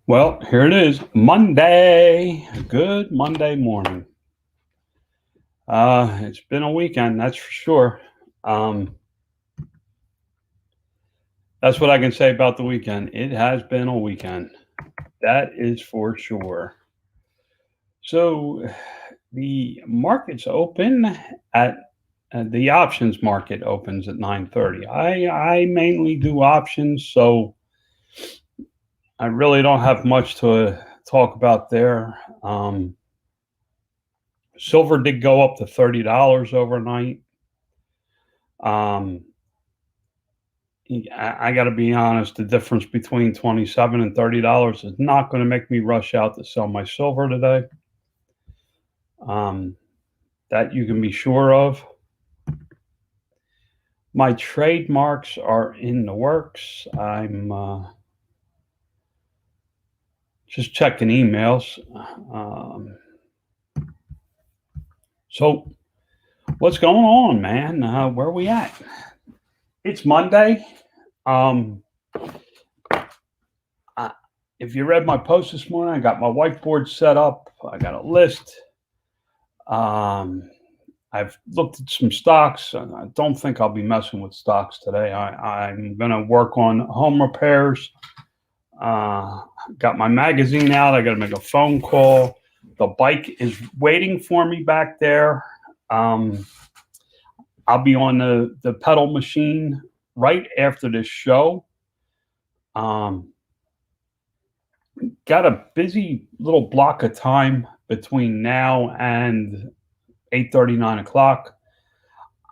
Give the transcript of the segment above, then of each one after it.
Well, here it is, Monday. Good Monday morning. It's been a weekend, that's for sure. Um, that's what I can say about the weekend. It has been a weekend. That is for sure. So the markets open at the options market opens at 9:30. I mainly do options, so I really don't have much to talk about there. Silver did go up to $30 overnight. Um, I got to be honest, the difference between 27 and $30 is not going to make me rush out to sell my silver today. Um, that you can be sure of. My trademarks are in the works. I'm just checking emails. Um, so, what's going on, man? Where are we at? It's Monday. Um, I, if you read my post this morning, I got my whiteboard set up. I got a list. Um, I've looked at some stocks. And I don't think I'll be messing with stocks today. I'm going to work on home repairs. Got my magazine out. I got to make a phone call. The bike is waiting for me back there. I'll be on the pedal machine right after this show. Got a busy little block of time between now and 8:30, 9 o'clock.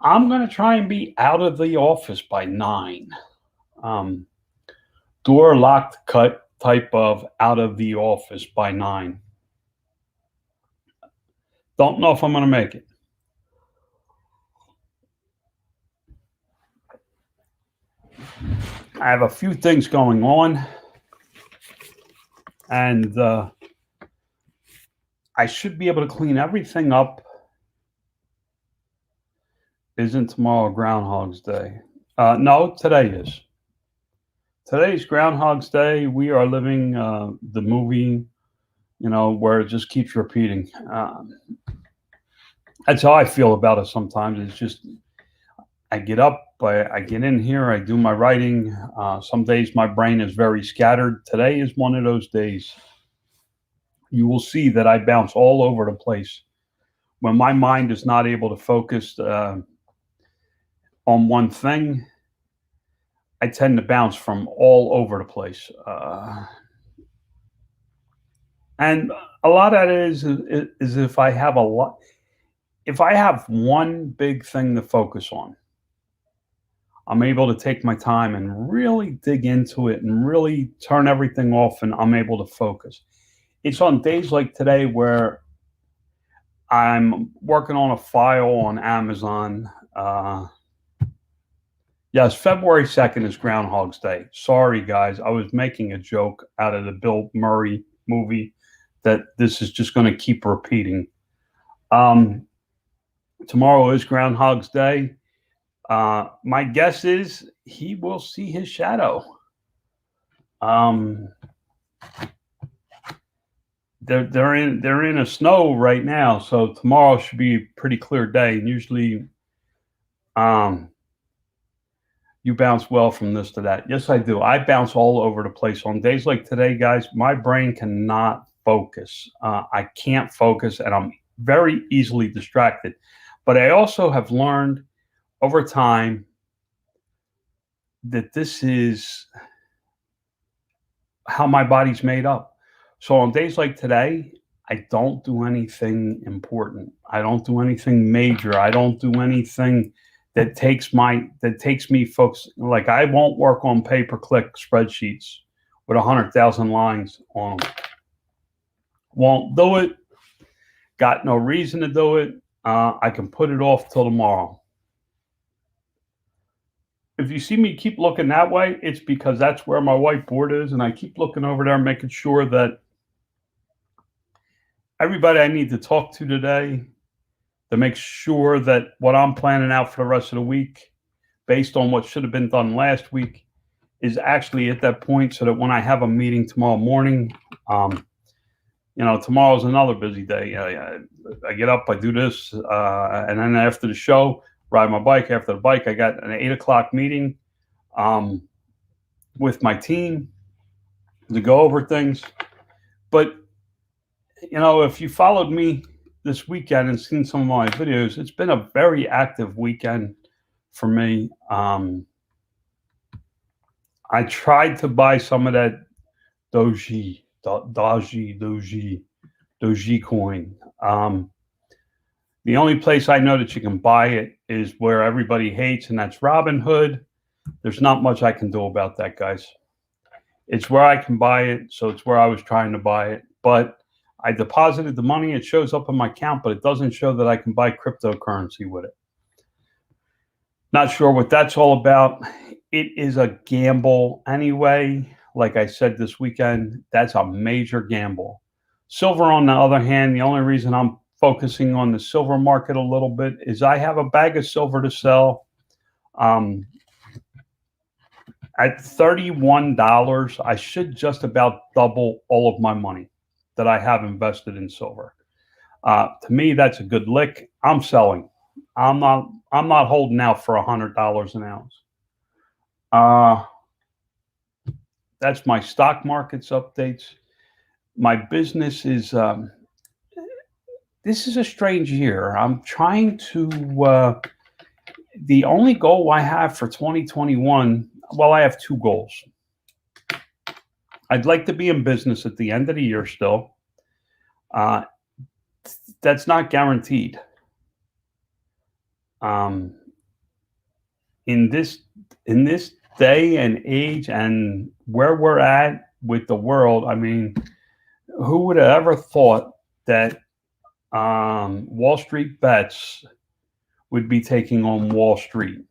I'm going to try and be out of the office by 9. Door locked cut type of out of the office by 9. Don't know if I'm going to make it. I have a few things going on, and I should be able to clean everything up. Isn't tomorrow Groundhog's Day? No, today is. Today's Groundhog's Day. We are living the movie, where it just keeps repeating. That's how I feel about it sometimes. It's just, I get up, I get in here, I do my writing. Some days my brain is very scattered. Today is one of those days. You will see that I bounce all over the place. When my mind is not able to focus on one thing, I tend to bounce from all over the place. And a lot of it is if I have if I have one big thing to focus on, I'm able to take my time and really dig into it and really turn everything off, and I'm able to focus. It's on days like today where I'm working on a file on Amazon. Yes, February 2nd is Groundhog's Day. Sorry, guys. I was making a joke out of the Bill Murray movie that this is just going to keep repeating. Tomorrow is Groundhog's Day. My guess is he will see his shadow. They're in a snow right now, so tomorrow should be a pretty clear day. And usually, you bounce well from this to that. Yes, I do. I bounce all over the place. On days like today, guys, my brain cannot focus. I can't focus, and I'm very easily distracted. But I also have learned over time that this is how my body's made up. So on days like today, I don't do anything important. I don't do anything major. I don't do anything that takes me focus. Like, I won't work on pay-per-click spreadsheets with 100,000 lines on them. Won't do it. Got no reason to do it. I can put it off till tomorrow. If you see me keep looking that way, it's because that's where my whiteboard is, and I keep looking over there, making sure that everybody I need to talk to today, to make sure that what I'm planning out for the rest of the week, based on what should have been done last week, is actually at that point, so that when I have a meeting tomorrow morning, tomorrow's another busy day. I get up, I do this, and then after the show, ride my bike. After the bike, I got an 8 o'clock meeting with my team to go over things. But if you followed me this weekend and seen some of my videos, it's been a very active weekend for me. I tried to buy some of that Doji coin. The only place I know that you can buy it is where everybody hates, and that's Robinhood. There's not much I can do about that, guys. It's where I can buy it, so it's where I was trying to buy it. But I deposited the money. It shows up in my account, but it doesn't show that I can buy cryptocurrency with it. Not sure what that's all about. It is a gamble anyway. Like I said this weekend, that's a major gamble. Silver, on the other hand, the only reason I'm focusing on the silver market a little bit is I have a bag of silver to sell. At $31, I should just about double all of my money that I have invested in silver. To me, that's a good lick. I'm selling. I'm not holding out for $100 an ounce. That's my stock markets updates. My business is, this is a strange year. I'm trying to, the only goal I have for 2021, well, I have two goals. I'd like to be in business at the end of the year still. That's not guaranteed. In this day and age and where we're at with the world, I mean, who would have ever thought that Wall Street bets would be taking on Wall Street?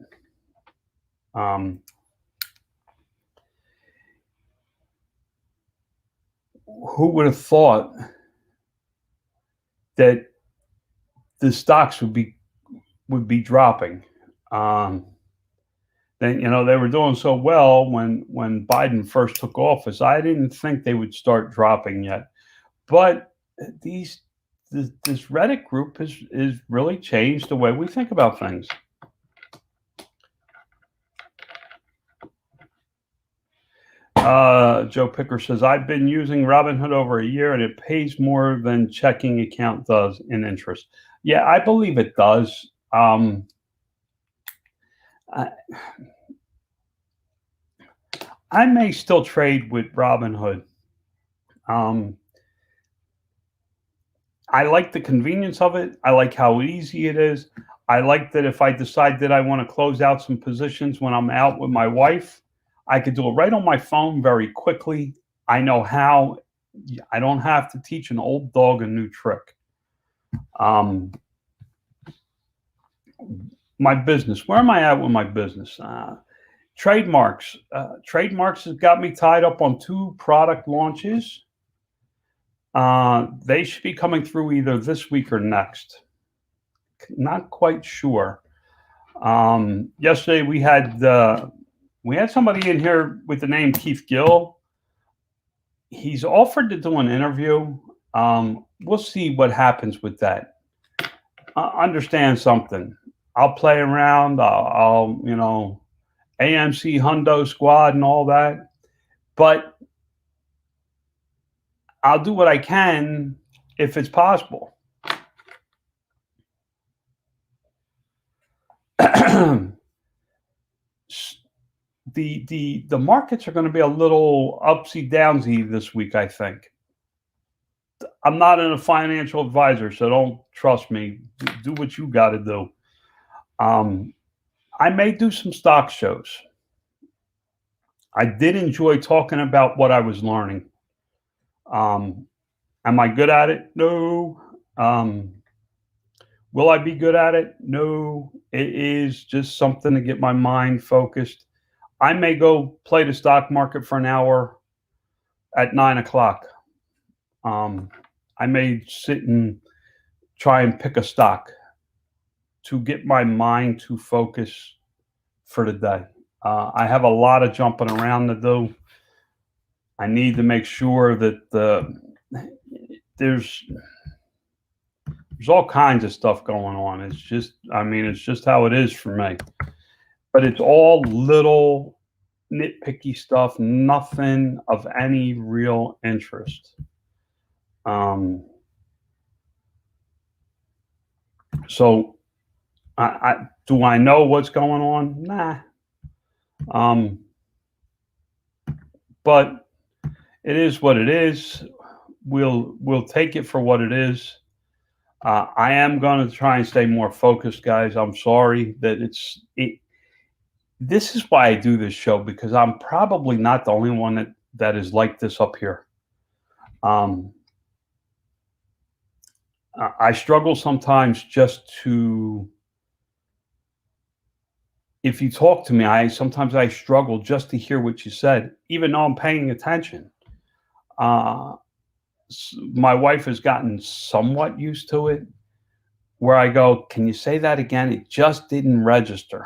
Who would have thought that the stocks would be dropping? Then they were doing so well when Biden first took office. I didn't think they would start dropping yet, but this Reddit group has really changed the way we think about things. Joe Picker says, I've been using Robinhood over a year and it pays more than checking account does in interest. Yeah, I believe it does. I may still trade with Robinhood. I like the convenience of it. I like how easy it is. I like that if I decide that I want to close out some positions when I'm out with my wife, I could do it right on my phone very quickly. I know how. I don't have to teach an old dog a new trick. My business. Where am I at with my business? Trademarks. Trademarks has got me tied up on 2 product launches. They should be coming through either this week or next. Not quite sure. Yesterday we had somebody in here with the name Keith Gill. He's offered to do an interview. We'll see what happens with that. Understand something. I'll play around. I'll AMC Hundo Squad and all that, but I'll do what I can if it's possible. The markets are going to be a little upsy downsy this week, I think. I'm not a financial advisor, so don't trust me. Do what you got to do. I may do some stock shows. I did enjoy talking about what I was learning. Am I good at it? No. Will I be good at it? No. It is just something to get my mind focused. I may go play the stock market for an hour at 9 o'clock. I may sit and try and pick a stock to get my mind to focus for the day. I have a lot of jumping around to do. I need to make sure that there's there's all kinds of stuff going on. It's just, I mean, it's just how it is for me. But it's all little nitpicky stuff, nothing of any real interest. Um, so do I know what's going on? Nah. Um, but it is what it is. We'll take it for what it is. I am going to try and stay more focused, guys. I'm sorry that this is why I do this show, because I'm probably not the only one that is like this up here. I struggle sometimes just to, if you talk to me, sometimes I struggle just to hear what you said, even though I'm paying attention. My wife has gotten somewhat used to it, where I go, "Can you say that again? It just didn't register."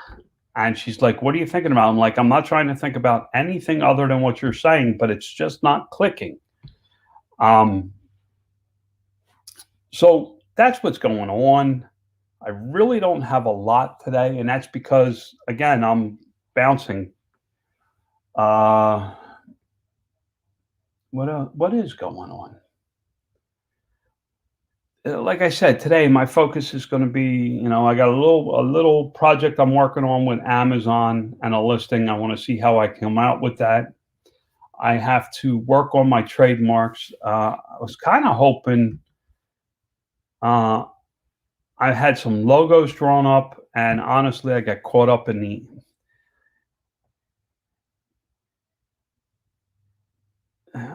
And she's like, "What are you thinking about?" I'm like, "I'm not trying to think about anything other than what you're saying, but it's just not clicking." So that's what's going on. I really don't have a lot today, and that's because, again, I'm bouncing. What is going on? Like I said, today my focus is going to be, I got a little project I'm working on with Amazon and a listing. I want to see how I come out with that. I have to work on my trademarks. I was kind of hoping. I had some logos drawn up, and honestly, I got caught up in the.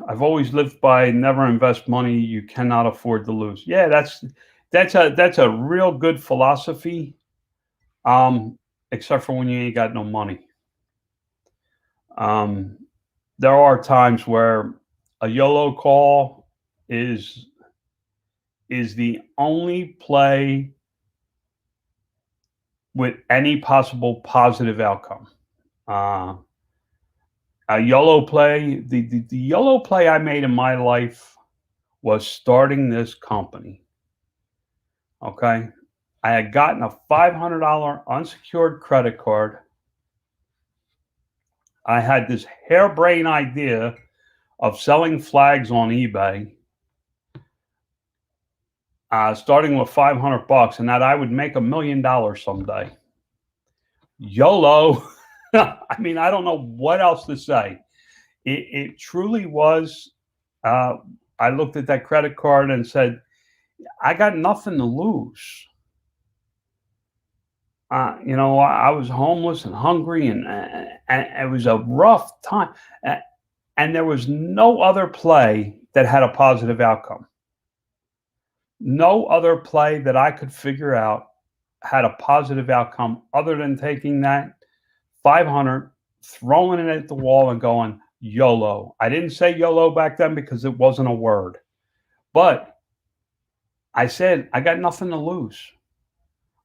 I've always lived by never invest money you cannot afford to lose. Yeah, that's a real good philosophy. Except for when you ain't got no money. Um, there are times where a YOLO call is the only play with any possible positive outcome. A YOLO play, the YOLO play I made in my life was starting this company. Okay. I had gotten a $500 unsecured credit card. I had this harebrained idea of selling flags on eBay, starting with $500, and that I would make $1 million someday. YOLO. I mean, I don't know what else to say. It truly was. I looked at that credit card and said, I got nothing to lose. I was homeless and hungry, and it was a rough time. And there was no other play that had a positive outcome. No other play that I could figure out had a positive outcome other than taking that 500, throwing it at the wall and going, YOLO. I didn't say YOLO back then because it wasn't a word. But I said, I got nothing to lose.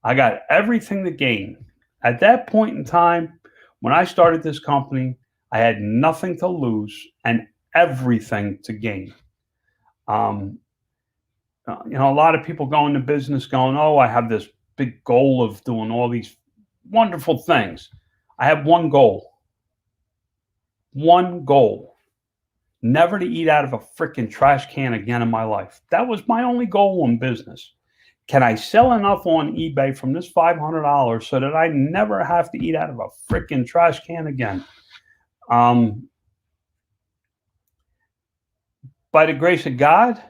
I got everything to gain. At that point in time, when I started this company, I had nothing to lose and everything to gain. A lot of people go into business going, "Oh, I have this big goal of doing all these wonderful things." I have one goal. One goal. Never to eat out of a freaking trash can again in my life. That was my only goal in business. Can I sell enough on eBay from this $500 so that I never have to eat out of a freaking trash can again? By the grace of God,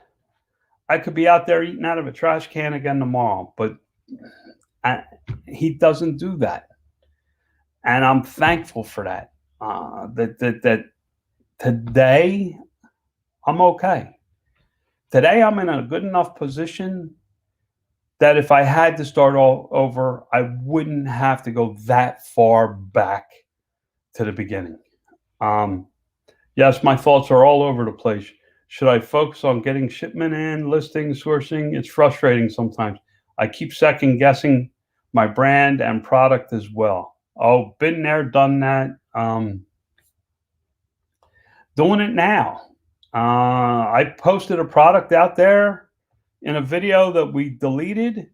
I could be out there eating out of a trash can again tomorrow, but he doesn't do that. And I'm thankful for that. That today I'm okay. Today I'm in a good enough position that if I had to start all over, I wouldn't have to go that far back to the beginning. Yes, my thoughts are all over the place. Should I focus on getting shipment in, listing, sourcing? It's frustrating sometimes. I keep second guessing my brand and product as well. Oh, been there, done that. Doing it now. I posted a product out there in a video that we deleted,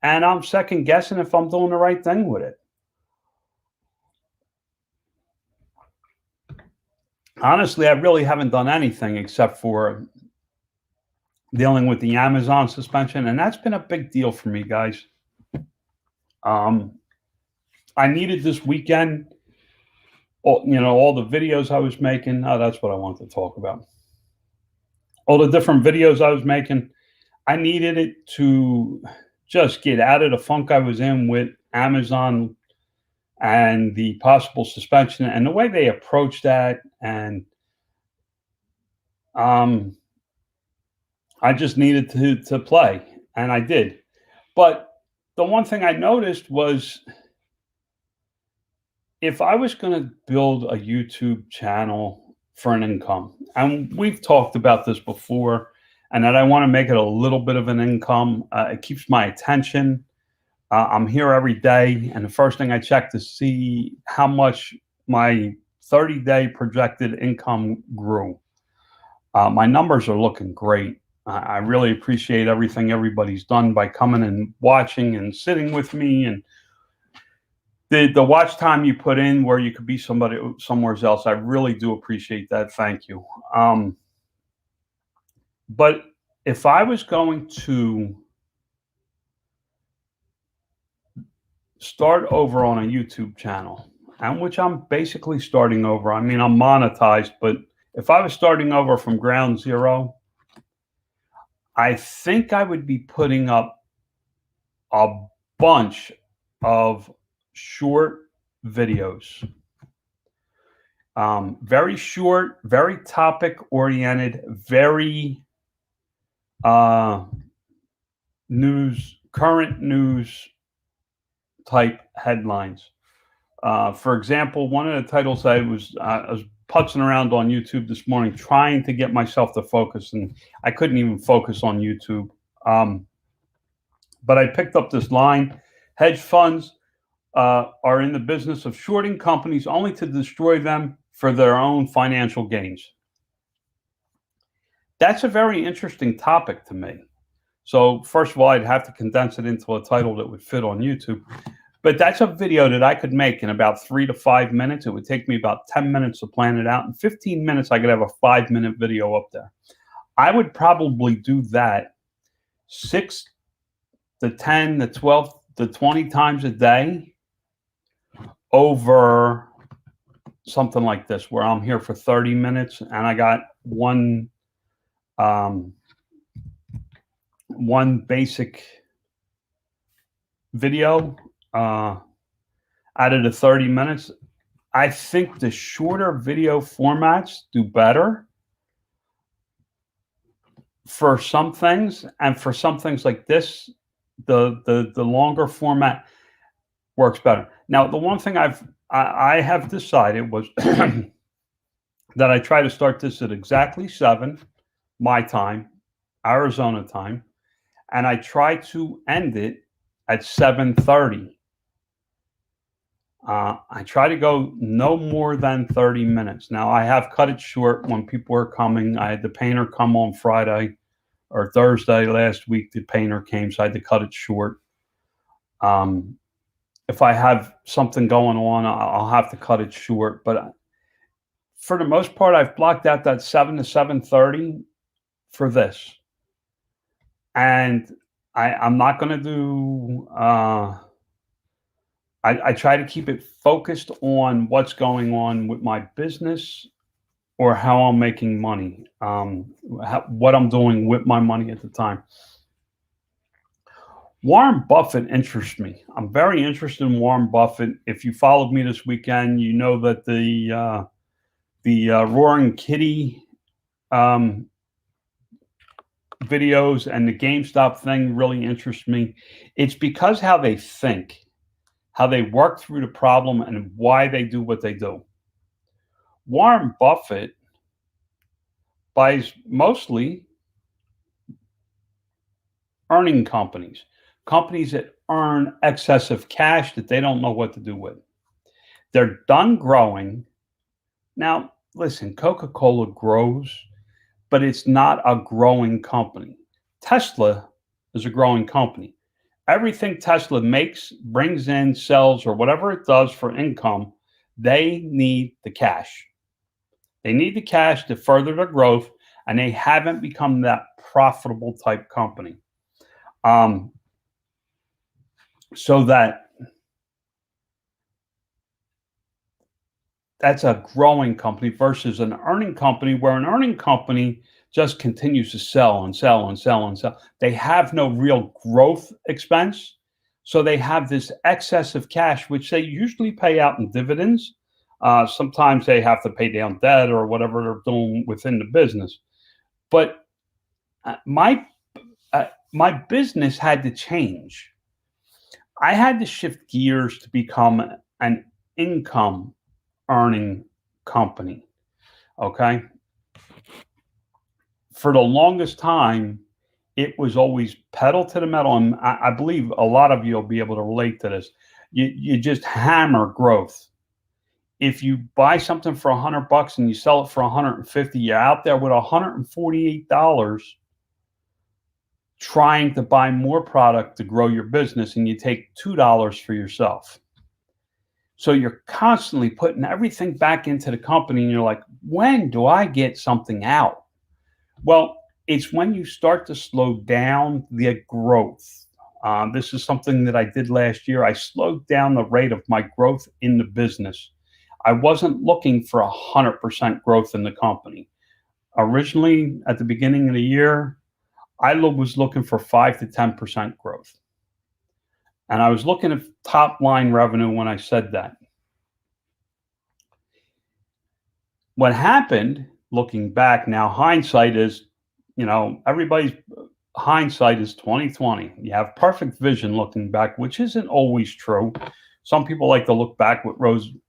and I'm second guessing if I'm doing the right thing with it. Honestly, I really haven't done anything except for dealing with the Amazon suspension, and that's been a big deal for me, guys. I needed this weekend, all the videos I was making. Oh, that's what I wanted to talk about. All the different videos I was making. I needed it to just get out of the funk I was in with Amazon and the possible suspension and the way they approached that. And I just needed to play, and I did. But the one thing I noticed was if I was going to build a YouTube channel for an income, and we've talked about this before, and that I want to make it a little bit of an income, it keeps my attention. I'm here every day, and the first thing I check to see how much my 30-day projected income grew. My numbers are looking great. I really appreciate everything everybody's done by coming and watching and sitting with me, and the watch time you put in where you could be somebody somewhere else. I really do appreciate that. Thank you. But if I was going to start over on a YouTube channel, and which I'm basically starting over. I mean, I'm monetized, but if I was starting over from ground zero, I think I would be putting up a bunch of short videos. Very short, very topic oriented, very current news type headlines. For example, one of the titles I was putzing around on YouTube this morning, trying to get myself to focus, and I couldn't even focus on YouTube. But I picked up this line: hedge funds are in the business of shorting companies only to destroy them for their own financial gains. That's a very interesting topic to me. So first of all, I'd have to condense it into a title that would fit on YouTube. But that's a video that I could make in about 3 to 5 minutes. It would take me about 10 minutes to plan it out. In 15 minutes, I could have a 5-minute video up there. I would probably do that 6 to 10 to 12 to 20 times a day over something like this, where I'm here for 30 minutes and I got one basic video out of the 30 minutes. I think the shorter video formats do better for some things, and for some things like this, the longer format works better. Now, the one thing I have decided was that I try to start this at exactly 7 my time, Arizona time, and I try to end it at 7:30. I try to go no more than 30 minutes. Now, I have cut it short when people are coming. I had the painter come on Friday or Thursday last week. The painter came, so I had to cut it short. If I have something going on, I'll have to cut it short. But for the most part, I've blocked out that 7 to 7:30 for this. And I'm not going to do... I try to keep it focused on what's going on with my business or how I'm making money, what I'm doing with my money at the time. Warren Buffett interests me. I'm very interested in Warren Buffett. If you followed me this weekend, you know that the Roaring Kitty videos and the GameStop thing really interest me. It's because how they think, how they work through the problem, and why they do what they do. Warren Buffett buys mostly earning companies that earn excessive cash that they don't know what to do with. They're done growing. Now, listen, Coca-Cola grows, but it's not a growing company. Tesla is a growing company. Everything Tesla makes, brings in, sells, or whatever it does for income, they need the cash. They need the cash to further their growth, and they haven't become that profitable type company. Um, so that's a growing company versus an earning company, where an earning company just continues to sell and sell and sell and sell. They have no real growth expense. So they have this excess of cash, which they usually pay out in dividends. Sometimes they have to pay down debt or whatever they're doing within the business. But uh, my my business had to change. I had to shift gears to become an income earning company. Okay. For the longest time, it was always pedal to the metal. And I believe a lot of you will be able to relate to this. You just hammer growth. If you buy something for $100 and you sell it for 150, you're out there with $148 trying to buy more product to grow your business, and you take $2 for yourself. So you're constantly putting everything back into the company, and you're like, when do I get something out? Well, it's when you start to slow down the growth. This is something that I did last year. I slowed down the rate of my growth in the business. I wasn't looking for 100% growth in the company. Originally, at the beginning of the year, I was looking for 5 to 10% growth. And I was looking at top line revenue when I said that. What happened, looking back now, hindsight is, everybody's hindsight is 2020. You have perfect vision looking back, which isn't always true. Some people like to look back with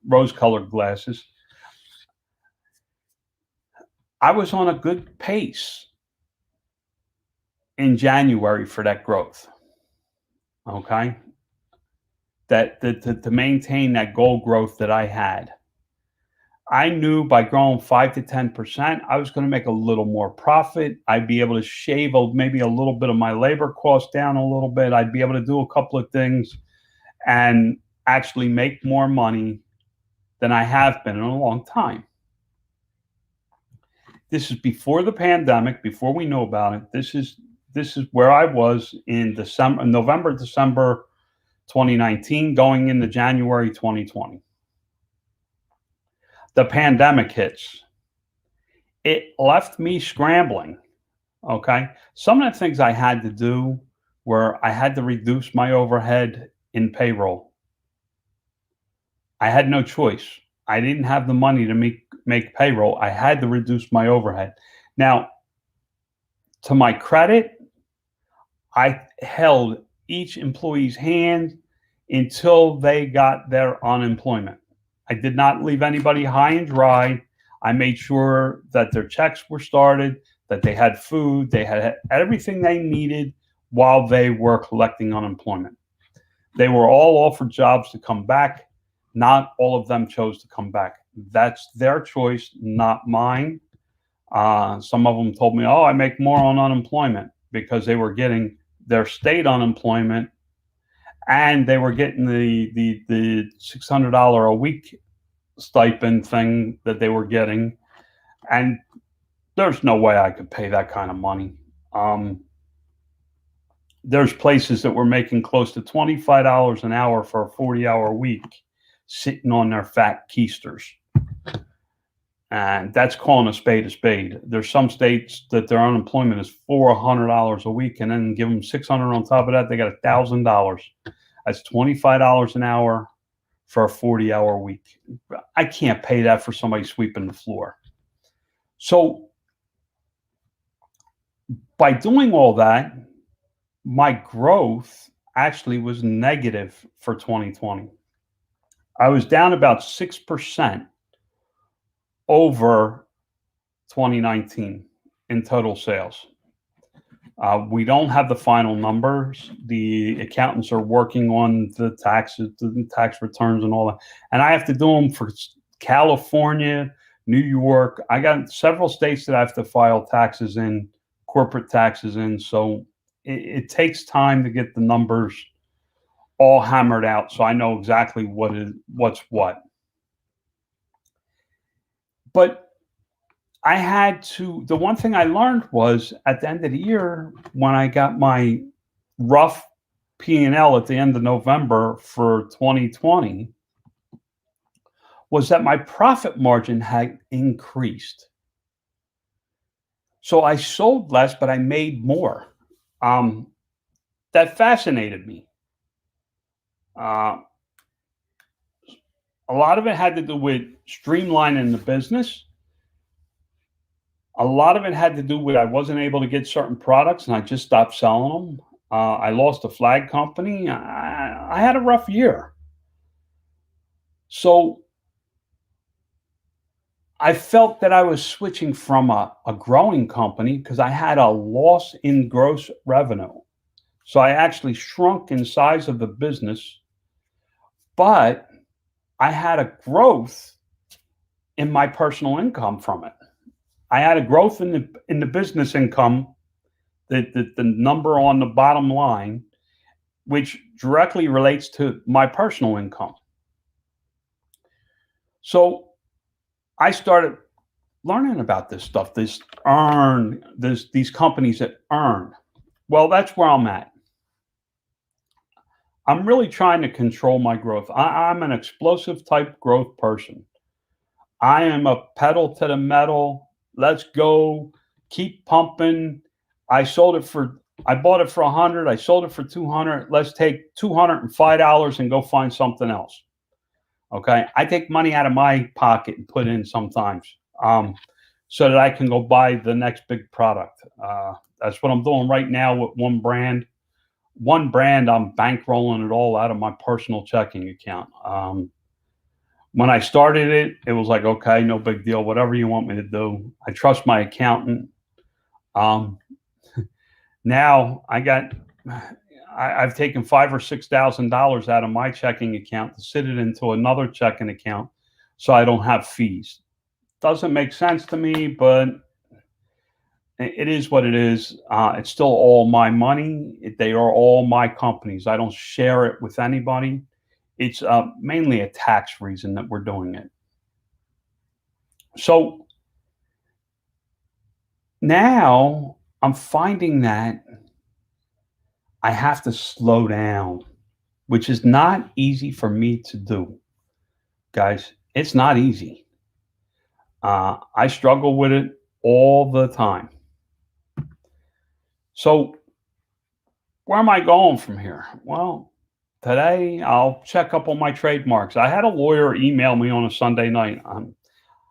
rose-colored glasses. I was on a good pace in January for that growth. Okay, that to maintain that goal growth that I had. I knew by growing 5 to 10%, I was going to make a little more profit. I'd be able to shave maybe a little bit of my labor costs down a little bit. I'd be able to do a couple of things and actually make more money than I have been in a long time. This is before the pandemic, before we know about it. This is where I was in November, December 2019, going into January 2020. The pandemic hits. It left me scrambling. Okay. Some of the things I had to do were I had to reduce my overhead in payroll. I had no choice. I didn't have the money to make payroll. I had to reduce my overhead. Now, to my credit, I held each employee's hand until they got their unemployment. I did not leave anybody high and dry. I made sure that their checks were started, that they had food, they had everything they needed while they were collecting unemployment. They were all offered jobs to come back. Not all of them chose to come back. That's their choice, not mine. Some of them told me, "Oh, I make more on unemployment," because they were getting their state unemployment, and they were getting the $600 a week stipend thing that they were getting, and there's no way I could pay that kind of money. There's places that were making close to $25 an hour for a 40-hour week, sitting on their fat keisters. And that's calling a spade a spade. There's some states that their unemployment is $400 a week, and then give them $600 on top of that, they got $1,000. That's $25 an hour for a 40-hour week. I can't pay that for somebody sweeping the floor. So by doing all that, my growth actually was negative for 2020. I was down about 6% over 2019 in total sales. We don't have the final numbers. The accountants are working on the taxes, the tax returns, and all that. And I have to do them for California, New York. I got several states that I have to file taxes in, corporate taxes in. So it takes time to get the numbers all hammered out, so I know exactly what's what. But I had to. The one thing I learned was at the end of the year when I got my rough P&L at the end of November for 2020 was that my profit margin had increased. So I sold less, but I made more. Um, that fascinated me. Uh, a lot of it had to do with streamlining the business. A lot of it had to do with I wasn't able to get certain products and I just stopped selling them. I lost a flag company. I had a rough year. So I felt that I was switching from a growing company because I had a loss in gross revenue. So I actually shrunk in size of the business, but I had a growth in my personal income from it. I had a growth in the business income, the number on the bottom line, which directly relates to my personal income. So I started learning about this stuff, these companies that earn. Well, that's where I'm at. I'm really trying to control my growth. I'm an explosive type growth person. I am a pedal to the metal. Let's go. Keep pumping. I bought it for 100. I sold it for 200. Let's take $205 and go find something else. Okay. I take money out of my pocket and put it in sometimes, so that I can go buy the next big product. That's what I'm doing right now with one brand. One brand, I'm bankrolling it all out of my personal checking account. When I started it, it was like, okay, no big deal, whatever you want me to do. I trust my accountant. Um, Now I've taken $5,000 or $6,000 out of my checking account to sit it into another checking account, so I don't have fees. Doesn't make sense to me, but it is what it is. It's still all my money. They are all my companies. I don't share it with anybody. It's mainly a tax reason that we're doing it. So now I'm finding that I have to slow down, which is not easy for me to do, guys. It's not easy. I struggle with it all the time. So, where am I going from here? Well, today I'll check up on my trademarks. I had a lawyer email me on a Sunday night.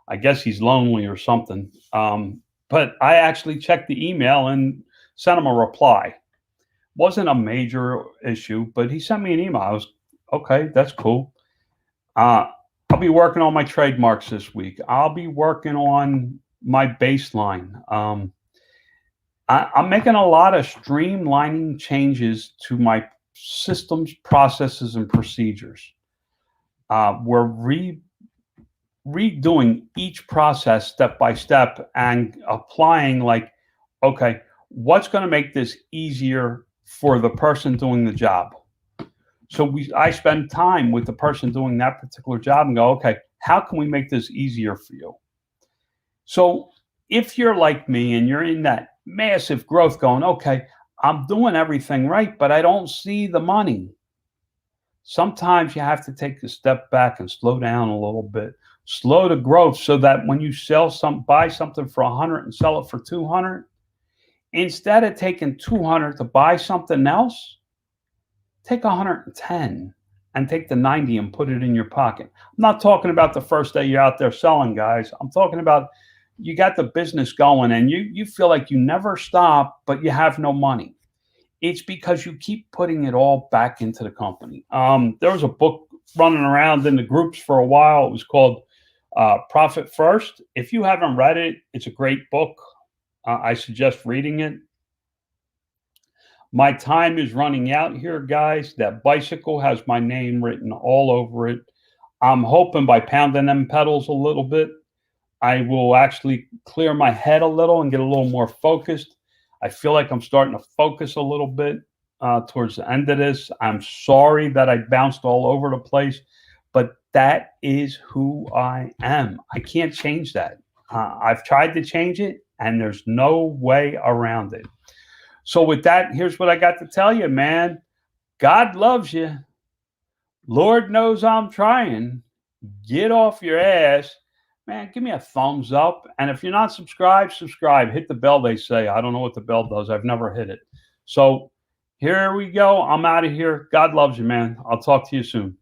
I guess he's lonely or something. But I actually checked the email and sent him a reply. Wasn't a major issue, but he sent me an email. I was okay. That's cool. I'll be working on my trademarks this week. I'll be working on my baseline. I'm making a lot of streamlining changes to my systems, processes, and procedures. We're redoing each process step by step and applying, like, okay, what's going to make this easier for the person doing the job? So I spend time with the person doing that particular job and go, okay, how can we make this easier for you? So if you're like me and you're in that massive growth going, okay, I'm doing everything right, but I don't see the money. Sometimes you have to take a step back and slow down a little bit, slow the growth so that when you buy something for 100 and sell it for 200, instead of taking 200 to buy something else, take 110 and take the 90 and put it in your pocket. I'm not talking about the first day you're out there selling, guys. I'm talking about you got the business going and you feel like you never stop, but you have no money. It's because you keep putting it all back into the company. There was a book running around in the groups for a while. It was called Profit First. If you haven't read it, it's a great book. I suggest reading it. My time is running out here, guys. That bicycle has my name written all over it. I'm hoping by pounding them pedals a little bit, I will actually clear my head a little and get a little more focused. I feel like I'm starting to focus a little bit towards the end of this. I'm sorry that I bounced all over the place, but that is who I am. I can't change that. I've tried to change it, and there's no way around it. So, with that, here's what I got to tell you, man. God loves you. Lord knows I'm trying. Get off your ass. Man, give me a thumbs up. And if you're not subscribed, subscribe. Hit the bell, they say. I don't know what the bell does. I've never hit it. So here we go. I'm out of here. God loves you, man. I'll talk to you soon.